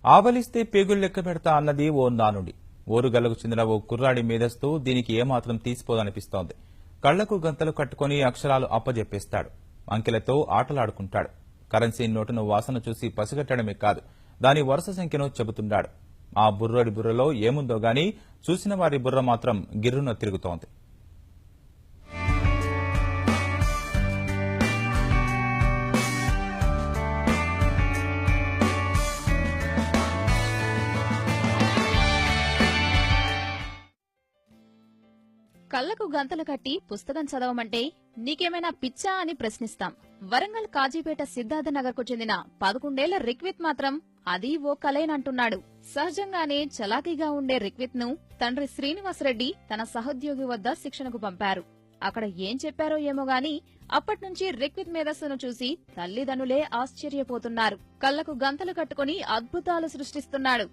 ఆవలిస్తే పేగులు లెక్క పెడతా అన్నది ఓ నానుడి. ఓరుగల్లకు చెందిన ఓ కుర్రాడి మేధస్తూ దీనికి ఏమాత్రం తీసిపోదనిపిస్తోంది. కళ్లకు గంతలు కట్టుకుని అక్షరాలు అప్పజెప్పేస్తాడు. అంకెలతో ఆటలాడుకుంటాడు. కరెన్సీ నోటును వాసన చూసి పసిగట్టడమే కాదు, దాని వరుస సంఖ్యను చెబుతున్నాడు. ఆ బుర్రోడి బుర్రలో ఏముందో గాని చూసిన వారి బుర్ర మాత్రం గిర్రున తిరుగుతోంది. కళ్లకు గంతలు కట్టి పుస్తకం చదవమంటే నీకేమైనా పిచ్చా అని ప్రశ్నిస్తాం. వరంగల్ కాజీపేట సిద్ధార్థనగర్ కు చెందిన 11 ఏళ్ల రిక్విత్ మాత్రం అది ఓ కలేనంటున్నాడు. సహజంగానే చలాకీగా ఉండే రిక్విత్ ను తండ్రి శ్రీనివాసరెడ్డి తన సహోద్యోగి వద్ద శిక్షణకు పంపారు. అక్కడ ఏం చెప్పారో ఏమో గాని అప్పట్నుంచి రిక్విత్ మేధస్సును చూసి తల్లిదండ్రులే ఆశ్చర్యపోతున్నారు. కళ్లకు గంతలు కట్టుకుని అద్భుతాలు సృష్టిస్తున్నాడు.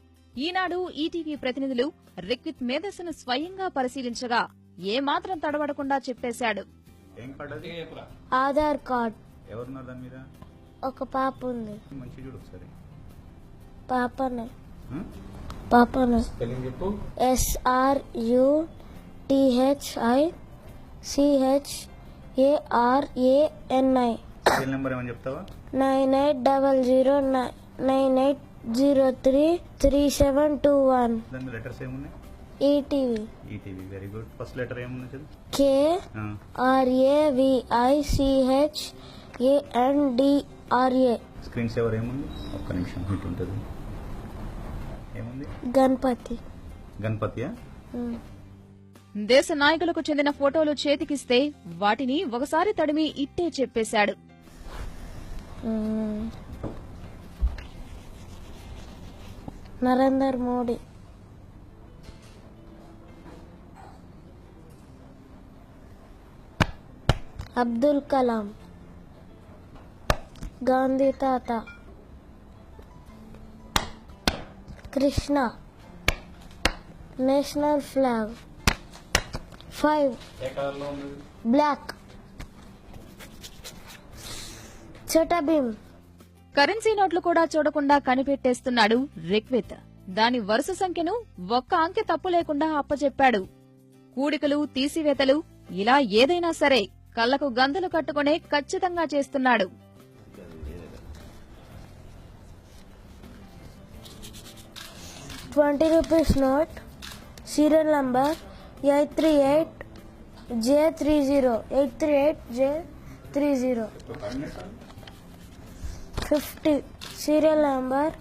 ఈనాడు ఈటీవీ ప్రతినిధులు రిక్విత్ మేధస్సును స్వయంగా పరిశీలించగా ఏమాత్రం తడబడకుండా చెప్పేశాడు. ఆధార్ కార్డ్. ఎవరున్నారు దాని మీద? ఒక పాప ఉంది. మంచి చూడు ఒకసారి. పాపనే. స్పెల్లింగ్ చెప్పు. SRUTHICHARANI. సీరియల్ నెంబర్ ఏమని చెప్తావా? 980098033721. దాని మీద లెటర్స్ ఏమున్నాయి? ETV. Very good. First letter ఏమున్నది? KRAVICHANDRA. స్క్రీన్ సేవర్ ఏముంది? ఒక్క నిమిషం హిట్ ఉంటుంది. ఏముంది? గణపతియా? దేశ నాయకులకు చెందిన ఫోటోలు చేతికిస్తే వాటిని ఒకసారి తడిమి ఇట్టే చెప్పేశాడు. నరేంద్ర మోడీ, అబ్దుల్ కలాం, గాంధీ తాత, Krishna, national flag, 5 block, Chhota Bheem. Currency నోట్లు కూడా చూడకుండా కనిపెట్టేస్తున్నాడు రిక్విత్. దాని వరుస సంఖ్యను ఒక్క అంకె తప్పు లేకుండా అప్పచెప్పాడు. కూడికలు, తీసివేతలు ఇలా ఏదైనా సరే కళ్లకు గంతలు కట్టుకునే ఖచ్చితంగా చేస్తున్నాడు. ₹20 note, serial number 838J30, 838J30. 50, serial number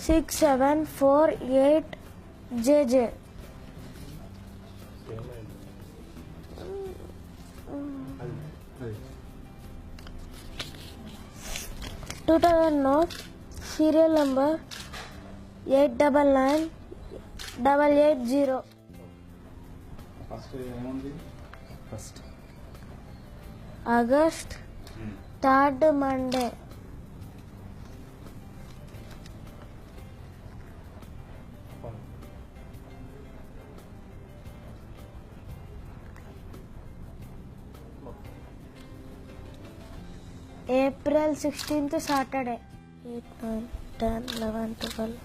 6748JJ. 2000 note, serial number 899880. August 3rd Monday. April 16th Saturday. 8, 9, 10, 11, 12.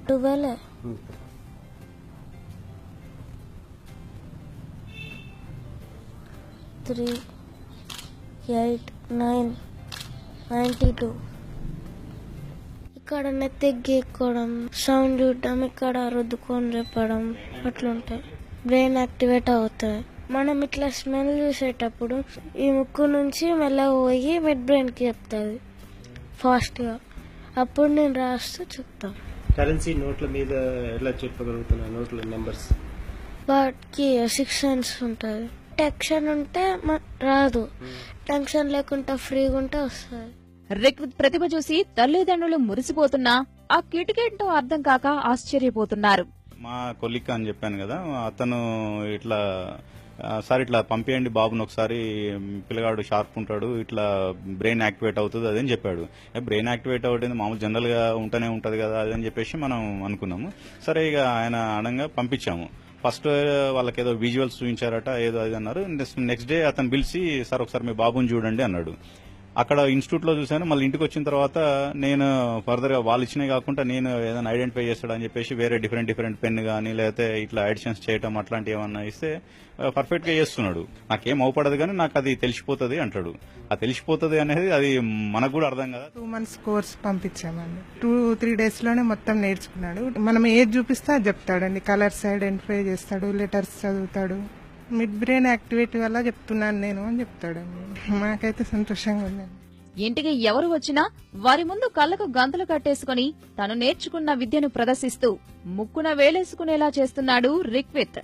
12. 3, 8, 9, 92. ఇక్కడ నెత్తెగ్గెక్కడం, సౌండ్ చూడటం, ఇక్కడ రుద్దుకొని చెప్పడం అట్లుంటాయి. బ్రెయిన్ యాక్టివేట్ అవుతుంది. మనం ఇట్లా స్మెల్ చూసేటప్పుడు ఈ ముక్కు నుంచి మెల్లగా పోయి మిడ్ బ్రెయిన్ కి చెప్తుంది ఫాస్ట్ గా. అప్పుడు నేను రాస్తూ చెప్తాను. కరెన్సీ నోట్ల మీద ఎలా చెప్పగలుగుతున్నా? నోట్ల నెంబర్స్ వాటికి 6 సెన్స్ ఉంటుంది. టెన్షన్ ఉంటే రాదు, టెన్షన్ లేకుండా ఫ్రీగా ఉంటే వస్తుంది. రిక్విత్ ప్రతిభ చూసి తల్లిదండ్రులు మురిసిపోతున్నా ఆ కిటికేంటో అర్థం కాక ఆశ్చర్యపోతున్నారు. మా కొలిక్క అని చెప్పాను కదా, అతను ఇట్లా సార్ ఇట్లా పంపేయండి బాబుని ఒకసారి, పిల్లగాడు షార్ప్ ఉంటాడు, ఇట్లా బ్రెయిన్ యాక్టివేట్ అవుతుంది అదని చెప్పాడు. బ్రెయిన్ యాక్టివేట్ అవుతుంది మామూలు జనరల్ గా ఉంటూనే ఉంటది కదా అదని చెప్పేసి మనం అనుకున్నాము. సరే ఇక ఆయన అనగా పంపించాము. ఫస్ట్ వాళ్ళకి ఏదో విజువల్స్ చూపించారట, ఏదో అది అన్నారు. నెక్స్ట్ డే అతను పిలిచి సార్ ఒకసారి మీ బాబుని చూడండి అన్నాడు. అక్కడ ఇన్స్టిట్యూట్ లో చూశాను. మళ్ళీ ఇంటికి వచ్చిన తర్వాత నేను ఫర్దర్ గా వాళ్ళు ఇచ్చినవి కాకుండా నేను ఏదైనా ఐడెంటిఫై చేస్తాడని చెప్పేసి వేరే డిఫరెంట్ పెన్ కానీ లేకపోతే ఇట్లా అడిషన్స్ చేయటం అట్లాంటివి ఏమన్నా ఇస్తే పర్ఫెక్ట్ గా చేస్తున్నాడు. నాకేం అవపడదు కానీ నాకు అది తెలిసిపోతుంది అంటాడు. ఆ తెలిసిపోతుంది అనేది అది మనకు కూడా అర్థం కదా. 2 months కోర్స్ పంపించామండి. 2-3 days లోనే మొత్తం నేర్చుకున్నాడు. మనం ఏది చూపిస్తే అది చెప్తాడండి. కలర్స్ ఐడెంటిఫై చేస్తాడు, లెటర్స్ చదువుతాడు. మిడ్ బ్రెయిన్ యాక్టివిటీ వల్ల చెప్తున్నాను నేను అని చెప్తాడండి. మాకైతే సంతోషంగా ఉందండి. ఇంటికి ఎవరు వచ్చినా వారి ముందు కళ్లకు గంతలు కట్టేసుకుని తను నేర్చుకున్న విద్యను ప్రదర్శిస్తూ ముక్కున వేలేసుకునేలా చేస్తున్నాడు రిక్విత్.